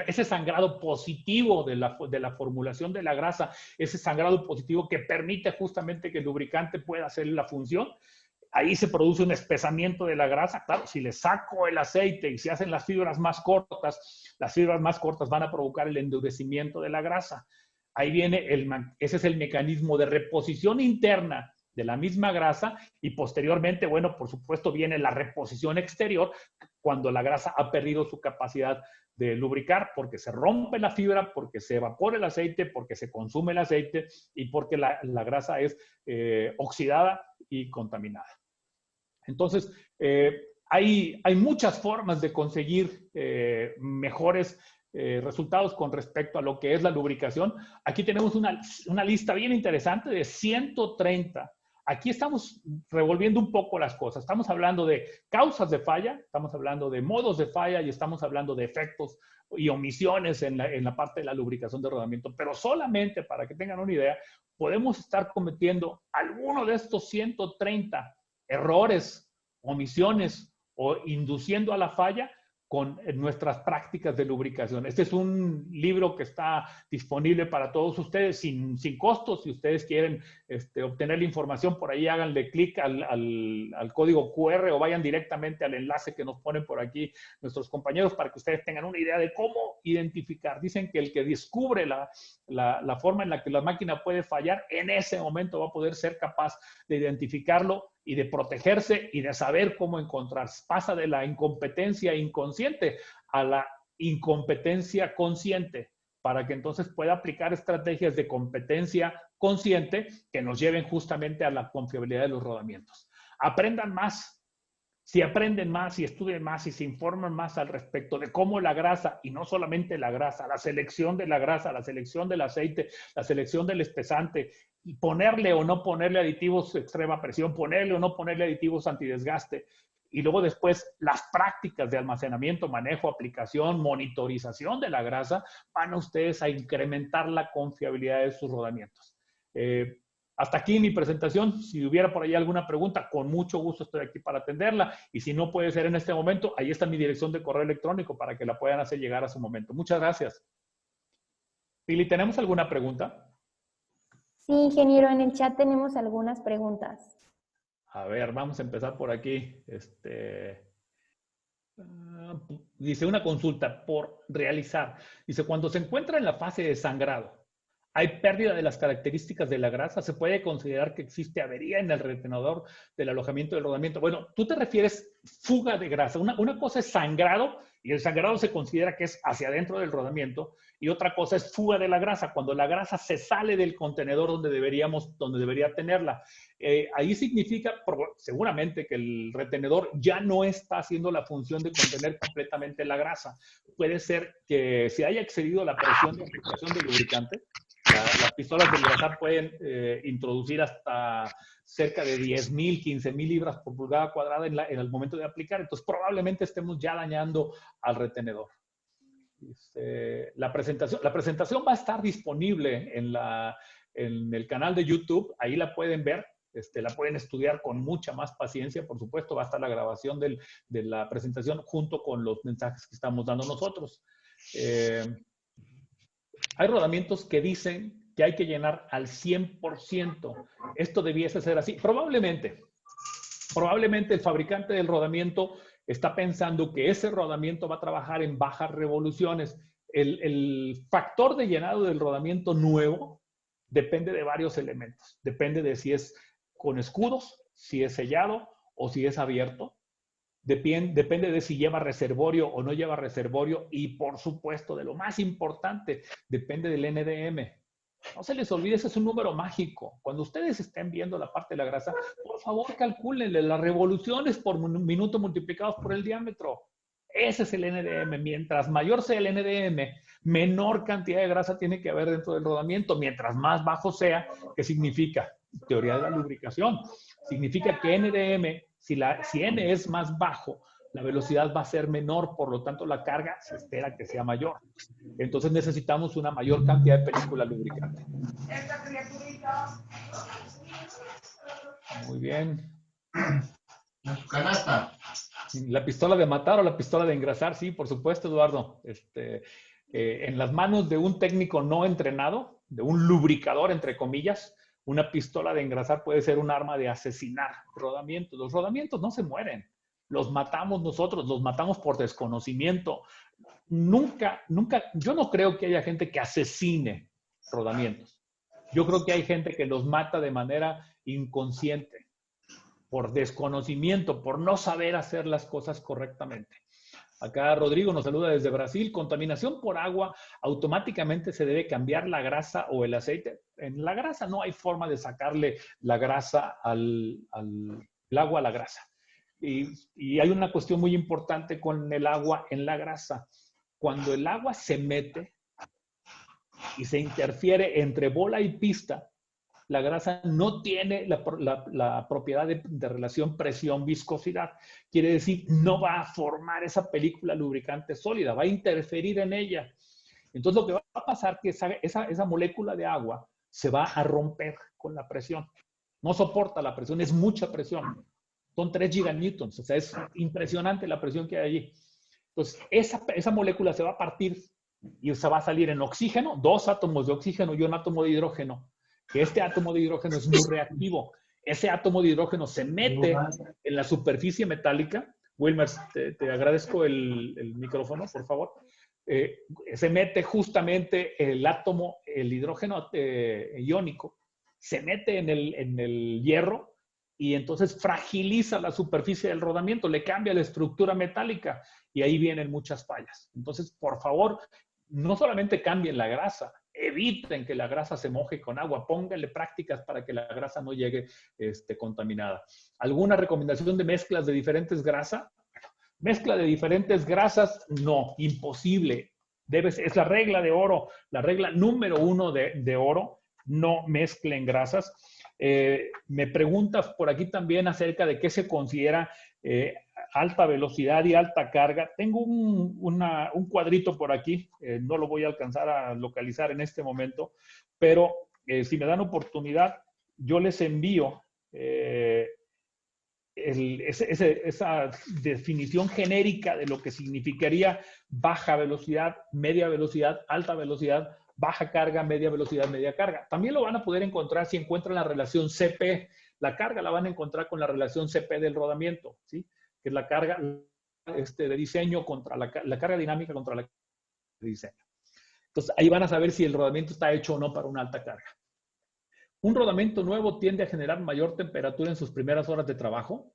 ese sangrado positivo de la formulación de la grasa, ese sangrado positivo que permite justamente que el lubricante pueda hacer la función. Ahí se produce un espesamiento de la grasa. Claro, si le saco el aceite y se hacen las fibras más cortas van a provocar el endurecimiento de la grasa. Ahí viene ese es el mecanismo de reposición interna de la misma grasa y posteriormente, bueno, por supuesto viene la reposición exterior cuando la grasa ha perdido su capacidad de lubricar porque se rompe la fibra, porque se evapora el aceite, porque se consume el aceite y porque la grasa es oxidada y contaminada. Entonces, hay muchas formas de conseguir mejores resultados con respecto a lo que es la lubricación. Aquí tenemos una lista bien interesante de 130. Aquí estamos revolviendo un poco las cosas. Estamos hablando de causas de falla, estamos hablando de modos de falla y estamos hablando de efectos y omisiones en la parte de la lubricación de rodamiento. Pero solamente para que tengan una idea, podemos estar cometiendo alguno de estos 130 errores, omisiones o induciendo a la falla con nuestras prácticas de lubricación. Este es un libro que está disponible para todos ustedes sin costo. Si ustedes quieren obtener la información, por ahí háganle clic al código QR o vayan directamente al enlace que nos ponen por aquí nuestros compañeros para que ustedes tengan una idea de cómo identificar. Dicen que el que descubre la forma en la que la máquina puede fallar, en ese momento va a poder ser capaz de identificarlo y de protegerse y de saber cómo encontrarse. Pasa de la incompetencia inconsciente a la incompetencia consciente para que entonces pueda aplicar estrategias de competencia consciente que nos lleven justamente a la confiabilidad de los rodamientos. Aprendan más. Si aprenden más, si estudian más y se informan más al respecto de cómo la grasa, y no solamente la grasa, la selección de la grasa, la selección del aceite, la selección del espesante, y ponerle o no ponerle aditivos de extrema presión, ponerle o no ponerle aditivos antidesgaste, y luego después las prácticas de almacenamiento, manejo, aplicación, monitorización de la grasa, van a ustedes a incrementar la confiabilidad de sus rodamientos. Hasta aquí mi presentación. Si hubiera por ahí alguna pregunta, con mucho gusto estoy aquí para atenderla. Y si no puede ser en este momento, ahí está mi dirección de correo electrónico para que la puedan hacer llegar a su momento. Muchas gracias. Pili, ¿tenemos alguna pregunta? Sí, ingeniero, en el chat tenemos algunas preguntas. A ver, vamos a empezar por aquí. Dice una consulta por realizar. Dice, cuando se encuentra en la fase de sangrado, ¿hay pérdida de las características de la grasa? ¿Se puede considerar que existe avería en el retenedor del alojamiento del rodamiento? Bueno, tú te refieres fuga de grasa. Una cosa es sangrado, y el sangrado se considera que es hacia adentro del rodamiento, y otra cosa es fuga de la grasa, cuando la grasa se sale del contenedor donde debería tenerla. Ahí significa seguramente que el retenedor ya no está haciendo la función de contener completamente la grasa. Puede ser que se haya excedido la presión de aplicación del lubricante. Las pistolas de engrasar pueden introducir hasta cerca de 10,000, 15,000 libras por pulgada cuadrada en el momento de aplicar. Entonces, probablemente estemos ya dañando al retenedor. La presentación va a estar disponible en el canal de YouTube. Ahí la pueden ver. La pueden estudiar con mucha más paciencia. Por supuesto, va a estar la grabación de la presentación junto con los mensajes que estamos dando nosotros. Hay rodamientos que dicen que hay que llenar al 100%. Esto debiese ser así. Probablemente el fabricante del rodamiento está pensando que ese rodamiento va a trabajar en bajas revoluciones. El factor de llenado del rodamiento nuevo depende de varios elementos. Depende de si es con escudos, si es sellado o si es abierto. Depende de si lleva reservorio o no lleva reservorio y, por supuesto, de lo más importante, depende del NDM. No se les olvide, ese es un número mágico. Cuando ustedes estén viendo la parte de la grasa, por favor, calcúlenle las revoluciones por minuto multiplicados por el diámetro. Ese es el NDM. Mientras mayor sea el NDM, menor cantidad de grasa tiene que haber dentro del rodamiento. Mientras más bajo sea, ¿qué significa? Teoría de la lubricación. Significa que NDM, si N es más bajo, la velocidad va a ser menor, por lo tanto la carga se espera que sea mayor. Entonces necesitamos una mayor cantidad de película lubricante. Muy bien. Canasta. La pistola de matar o la pistola de engrasar, sí, por supuesto, Eduardo. En las manos de un técnico no entrenado, de un lubricador, entre comillas, una pistola de engrasar puede ser un arma de asesinar rodamientos. Los rodamientos no se mueren, los matamos nosotros, los matamos por desconocimiento. Nunca, yo no creo que haya gente que asesine rodamientos. Yo creo que hay gente que los mata de manera inconsciente, por desconocimiento, por no saber hacer las cosas correctamente. Acá Rodrigo nos saluda desde Brasil. Contaminación por agua, automáticamente se debe cambiar la grasa o el aceite. En la grasa no hay forma de sacarle la grasa el agua a la grasa. Y hay una cuestión muy importante con el agua en la grasa. Cuando el agua se mete y se interfiere entre bola y pista, la grasa no tiene la propiedad de relación presión-viscosidad. Quiere decir, no va a formar esa película lubricante sólida, va a interferir en ella. Entonces, lo que va a pasar es que esa molécula de agua se va a romper con la presión. No soporta la presión, es mucha presión. Son 3 giganewtons, o sea, es impresionante la presión que hay allí. Entonces, esa molécula se va a partir y se va a salir en oxígeno, 2 átomos de oxígeno y un átomo de hidrógeno. Que este átomo de hidrógeno es muy reactivo. Ese átomo de hidrógeno se mete en la superficie metálica. Wilmer, te agradezco el micrófono, por favor. Se mete justamente el átomo, el hidrógeno iónico, se mete en el hierro y entonces fragiliza la superficie del rodamiento, le cambia la estructura metálica y ahí vienen muchas fallas. Entonces, por favor, no solamente cambien la grasa, eviten que la grasa se moje con agua, pónganle prácticas para que la grasa no llegue contaminada. ¿Alguna recomendación de mezclas de diferentes grasas? Mezcla de diferentes grasas, no, imposible. Es la regla de oro, la regla número 1 de oro, no mezclen grasas. Me preguntas por aquí también acerca de qué se considera alta velocidad y alta carga. Tengo un cuadrito por aquí, no lo voy a alcanzar a localizar en este momento, pero si me dan oportunidad, yo les envío esa definición genérica de lo que significaría baja velocidad, media velocidad, alta velocidad, baja carga, media velocidad, media carga. También lo van a poder encontrar si encuentran la relación CP. La carga la van a encontrar con la relación CP del rodamiento, ¿sí? Que es la carga de diseño contra la carga dinámica contra la de diseño. Entonces, ahí van a saber si el rodamiento está hecho o no para una alta carga. Un rodamiento nuevo tiende a generar mayor temperatura en sus primeras horas de trabajo.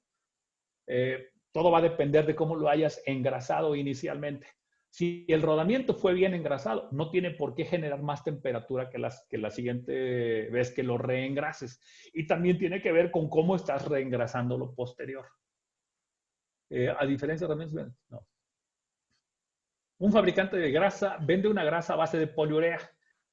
Todo va a depender de cómo lo hayas engrasado inicialmente. Si el rodamiento fue bien engrasado, no tiene por qué generar más temperatura que la siguiente vez que lo reengrases. Y también tiene que ver con cómo estás reengrasando lo posterior. A diferencia de rodamientos, no. Un fabricante de grasa vende una grasa a base de poliurea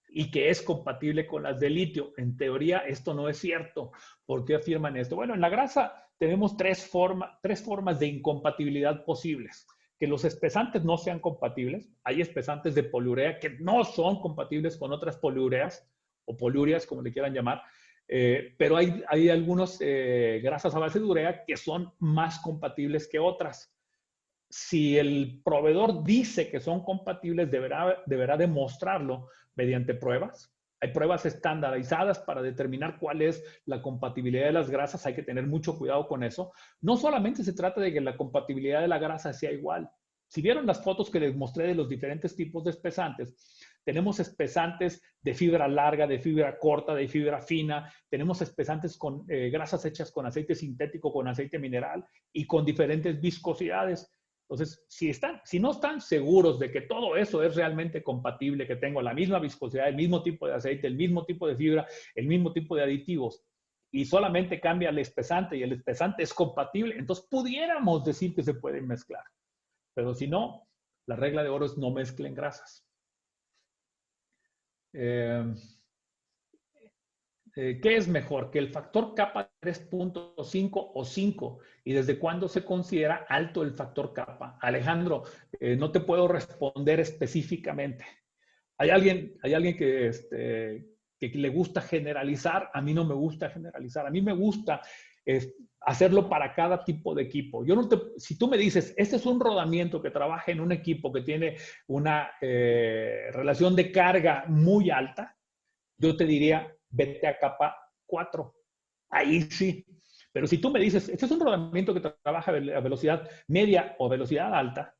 y que es compatible con las de litio. En teoría, esto no es cierto. ¿Por qué afirman esto? Bueno, en la grasa tenemos tres formas de incompatibilidad posibles. Que los espesantes no sean compatibles. Hay espesantes de poliurea que no son compatibles con otras poliureas o poliúreas, como le quieran llamar. Pero hay algunas grasas a base de urea que son más compatibles que otras. Si el proveedor dice que son compatibles, deberá demostrarlo mediante pruebas. Hay pruebas estandarizadas para determinar cuál es la compatibilidad de las grasas. Hay que tener mucho cuidado con eso. No solamente se trata de que la compatibilidad de la grasa sea igual. Si vieron las fotos que les mostré de los diferentes tipos de espesantes, tenemos espesantes de fibra larga, de fibra corta, de fibra fina. Tenemos espesantes con grasas hechas con aceite sintético, con aceite mineral y con diferentes viscosidades. Entonces, si no están seguros de que todo eso es realmente compatible, que tengo la misma viscosidad, el mismo tipo de aceite, el mismo tipo de fibra, el mismo tipo de aditivos, y solamente cambia el espesante y el espesante es compatible, entonces pudiéramos decir que se pueden mezclar. Pero si no, la regla de oro es no mezclen grasas. ¿Qué es mejor? ¿Que el factor kappa 3.5 o 5? ¿Y desde cuándo se considera alto el factor kappa? Alejandro, no te puedo responder específicamente. Hay alguien que le gusta generalizar. A mí no me gusta generalizar. A mí me gusta hacerlo para cada tipo de equipo. Si tú me dices, este es un rodamiento que trabaja en un equipo que tiene una relación de carga muy alta, yo te diría, vete a capa 4. Ahí sí. Pero si tú me dices, este es un rodamiento que trabaja a velocidad media o velocidad alta,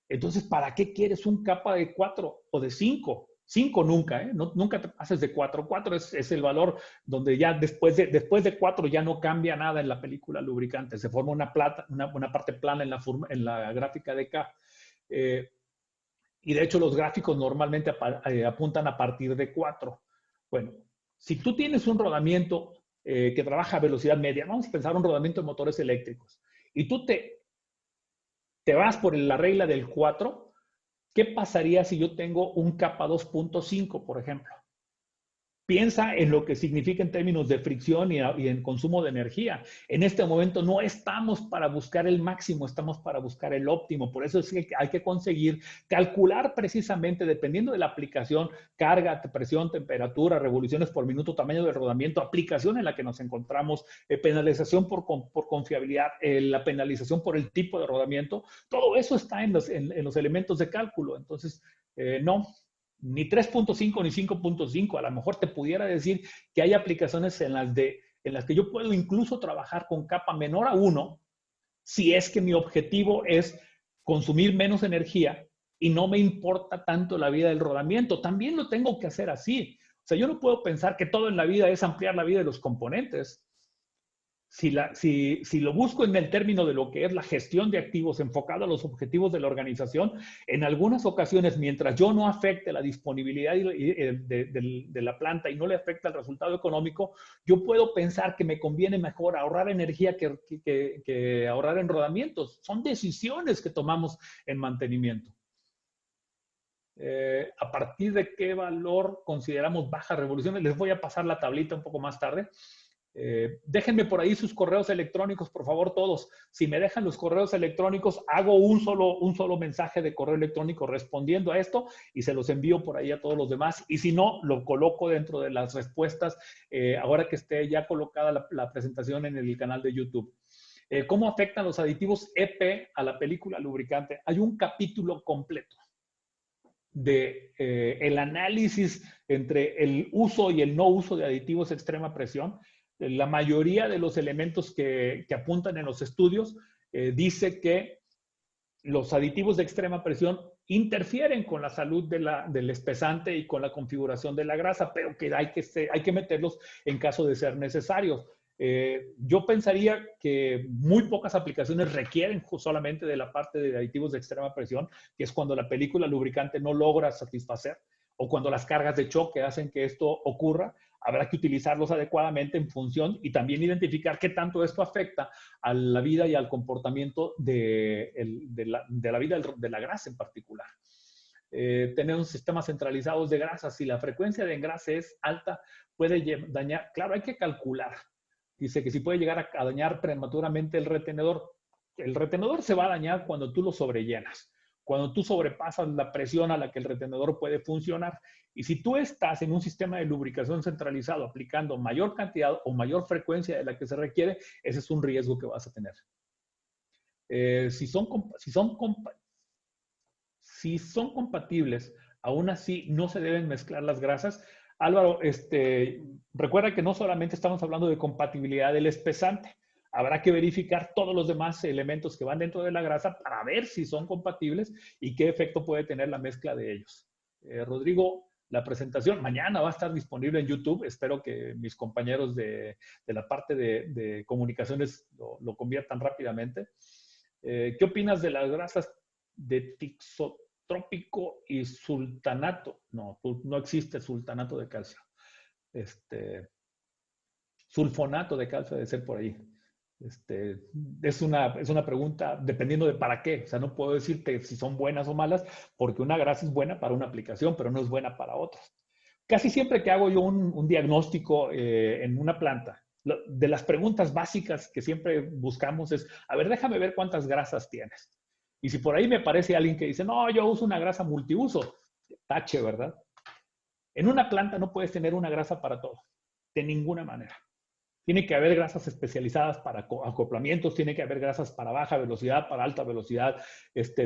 entonces, ¿para qué quieres un capa de 4 o de 5? 5 nunca, ¿eh? No, nunca te pases de 4. 4 es el valor donde ya después de 4 ya no cambia nada en la película lubricante. Se forma una parte plana en la gráfica de K. Y de hecho los gráficos normalmente apuntan a partir de 4. Bueno, si tú tienes un rodamiento que trabaja a velocidad media, vamos a pensar un rodamiento de motores eléctricos, y tú te vas por la regla del 4, ¿qué pasaría si yo tengo un capa 2.5, por ejemplo? Piensa en lo que significa en términos de fricción y en consumo de energía. En este momento no estamos para buscar el máximo, estamos para buscar el óptimo. Por eso es que hay que conseguir calcular precisamente, dependiendo de la aplicación, carga, presión, temperatura, revoluciones por minuto, tamaño del rodamiento, aplicación en la que nos encontramos, penalización por confiabilidad, la penalización por el tipo de rodamiento. Todo eso está en los elementos de cálculo. Entonces, no. Ni 3.5 ni 5.5. A lo mejor te pudiera decir que hay aplicaciones en las que yo puedo incluso trabajar con capa menor a 1 si es que mi objetivo es consumir menos energía y no me importa tanto la vida del rodamiento. También lo tengo que hacer así. O sea, yo no puedo pensar que todo en la vida es ampliar la vida de los componentes. Si lo busco en el término de lo que es la gestión de activos enfocado a los objetivos de la organización, en algunas ocasiones, mientras yo no afecte la disponibilidad de la planta y no le afecta el resultado económico, yo puedo pensar que me conviene mejor ahorrar energía que ahorrar en rodamientos. Son decisiones que tomamos en mantenimiento. ¿A partir de qué valor consideramos bajas revoluciones? Les voy a pasar la tablita un poco más tarde. Déjenme por ahí sus correos electrónicos, por favor, todos. Si me dejan los correos electrónicos, hago un solo mensaje de correo electrónico respondiendo a esto y se los envío por ahí a todos los demás. Y si no, lo coloco dentro de las respuestas ahora que esté ya colocada la presentación en el canal de YouTube. ¿Cómo afectan los aditivos EP a la película lubricante? Hay un capítulo completo de el análisis entre el uso y el no uso de aditivos de extrema presión. La mayoría de los elementos que apuntan en los estudios dice que los aditivos de extrema presión interfieren con la salud del espesante y con la configuración de la grasa, pero que hay que meterlos en caso de ser necesarios. Yo pensaría que muy pocas aplicaciones requieren solamente de la parte de aditivos de extrema presión, que es cuando la película lubricante no logra satisfacer o cuando las cargas de choque hacen que esto ocurra. Habrá que utilizarlos adecuadamente en función y también identificar qué tanto esto afecta a la vida y al comportamiento de la vida de la grasa en particular. Tener un sistema centralizado de grasa, si la frecuencia de engrase es alta, puede dañar. Claro, hay que calcular. Dice que si puede llegar a dañar prematuramente el retenedor. El retenedor se va a dañar cuando tú lo sobrellenas, cuando tú sobrepasas la presión a la que el retenedor puede funcionar. Y si tú estás en un sistema de lubricación centralizado aplicando mayor cantidad o mayor frecuencia de la que se requiere, ese es un riesgo que vas a tener. Si son compatibles, aún así no se deben mezclar las grasas. Álvaro, recuerda que no solamente estamos hablando de compatibilidad del espesante, habrá que verificar todos los demás elementos que van dentro de la grasa para ver si son compatibles y qué efecto puede tener la mezcla de ellos. Rodrigo, la presentación mañana va a estar disponible en YouTube. Espero que mis compañeros de la parte de comunicaciones lo conviertan rápidamente. ¿Qué opinas de las grasas de tixotrópico y sultanato? No existe sultanato de calcio. Sulfonato de calcio debe ser por ahí. Es una pregunta dependiendo de para qué. O sea, no puedo decirte si son buenas o malas, porque una grasa es buena para una aplicación, pero no es buena para otras. Casi siempre que hago yo un diagnóstico en una planta, de las preguntas básicas que siempre buscamos es, a ver, déjame ver cuántas grasas tienes. Y si por ahí me parece alguien que dice, no, yo uso una grasa multiuso, tache, ¿verdad? En una planta no puedes tener una grasa para todo, de ninguna manera. Tiene que haber grasas especializadas para acoplamientos, tiene que haber grasas para baja velocidad, para alta velocidad,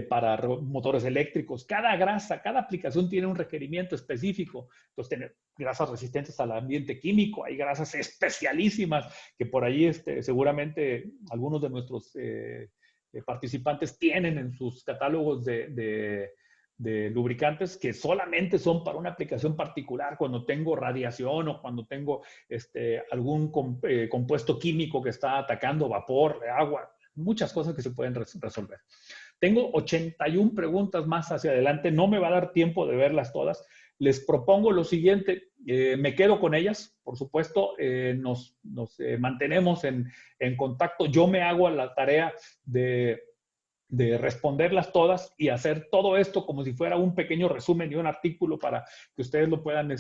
para motores eléctricos. Cada grasa, cada aplicación tiene un requerimiento específico. Entonces, tener grasas resistentes al ambiente químico, hay grasas especialísimas que por ahí seguramente algunos de nuestros participantes tienen en sus catálogos de lubricantes que solamente son para una aplicación particular, cuando tengo radiación o cuando tengo algún compuesto químico que está atacando vapor, agua, muchas cosas que se pueden resolver. Tengo 81 preguntas más hacia adelante, no me va a dar tiempo de verlas todas. Les propongo lo siguiente, me quedo con ellas, por supuesto, nos mantenemos en contacto. Yo me hago a la tarea de responderlas todas y hacer todo esto como si fuera un pequeño resumen y un artículo para que ustedes lo puedan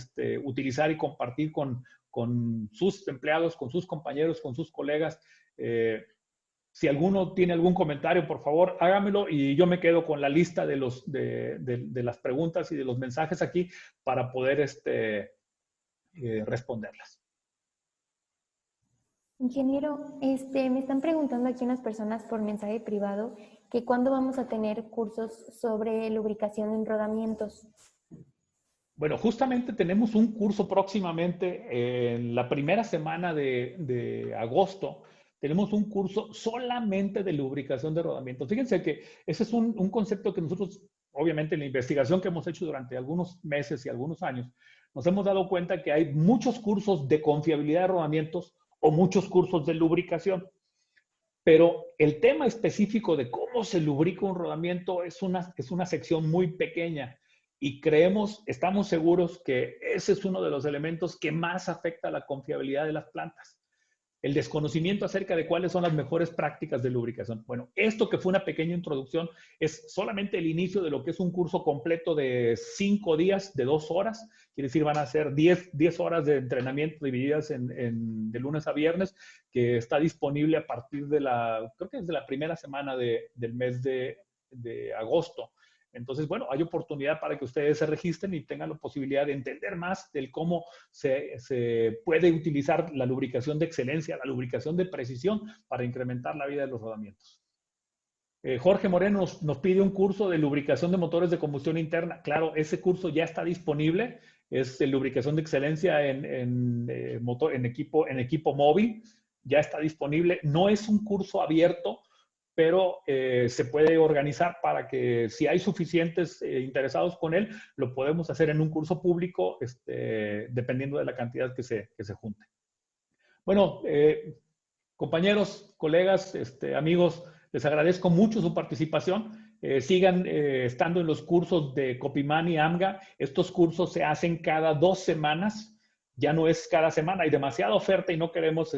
utilizar y compartir con sus empleados, con sus compañeros, con sus colegas. Si alguno tiene algún comentario, por favor, hágamelo y yo me quedo con la lista de las preguntas y de los mensajes aquí para poder responderlas. Ingeniero, me están preguntando aquí unas personas por mensaje privado que cuándo vamos a tener cursos sobre lubricación en rodamientos. Bueno, justamente tenemos un curso próximamente en la primera semana de agosto. Tenemos un curso solamente de lubricación de rodamientos. Fíjense que ese es un concepto que nosotros, obviamente, en la investigación que hemos hecho durante algunos meses y algunos años, nos hemos dado cuenta que hay muchos cursos de confiabilidad de rodamientos o muchos cursos de lubricación. Pero el tema específico de cómo se lubrica un rodamiento es una sección muy pequeña y estamos seguros que ese es uno de los elementos que más afecta a la confiabilidad de las plantas. El desconocimiento acerca de cuáles son las mejores prácticas de lubricación. Bueno, esto que fue una pequeña introducción es solamente el inicio de lo que es un curso completo de 5 días, de 2 horas. Quiere decir, van a ser 10 horas de entrenamiento divididas de lunes a viernes, que está disponible a partir creo que es de la primera semana del mes de agosto. Entonces, bueno, hay oportunidad para que ustedes se registren y tengan la posibilidad de entender más del cómo se puede utilizar la lubricación de excelencia, la lubricación de precisión para incrementar la vida de los rodamientos. Jorge Moreno nos pide un curso de lubricación de motores de combustión interna. Claro, ese curso ya está disponible. Es de lubricación de excelencia en equipo móvil. Ya está disponible. No es un curso abierto, pero se puede organizar para que si hay suficientes interesados con él, lo podemos hacer en un curso público, dependiendo de la cantidad que se junte. Bueno, compañeros, colegas, amigos, les agradezco mucho su participación. Sigan estando en los cursos de Copiman y AMGA. Estos cursos se hacen cada 2 semanas. Ya no es cada semana, hay demasiada oferta y no queremos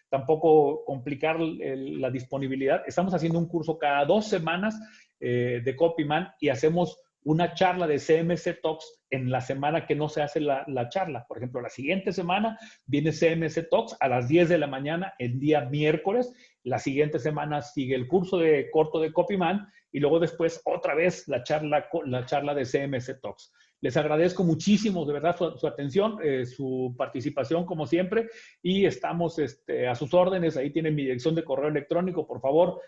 tampoco complicar la disponibilidad. Estamos haciendo un curso cada 2 semanas de Copiman y hacemos una charla de CMC Talks en la semana que no se hace la charla. Por ejemplo, la siguiente semana viene CMC Talks a las 10 de la mañana el día miércoles. La siguiente semana sigue el curso de corto de Copiman y luego después otra vez la charla de CMC Talks. Les agradezco muchísimo, de verdad, su atención, su participación, como siempre, y estamos a sus órdenes. Ahí tienen mi dirección de correo electrónico. Por favor,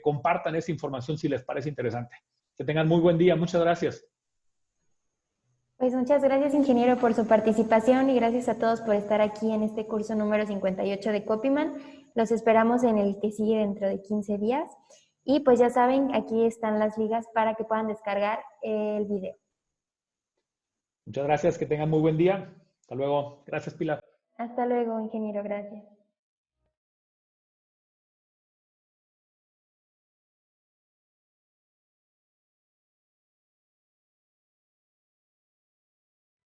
compartan esa información si les parece interesante. Que tengan muy buen día. Muchas gracias. Pues muchas gracias, ingeniero, por su participación y gracias a todos por estar aquí en este curso número 58 de Copiman. Los esperamos en el que sigue dentro de 15 días. Y pues ya saben, aquí están las ligas para que puedan descargar el video. Muchas gracias, que tengan muy buen día. Hasta luego. Gracias, Pilar. Hasta luego, ingeniero, gracias.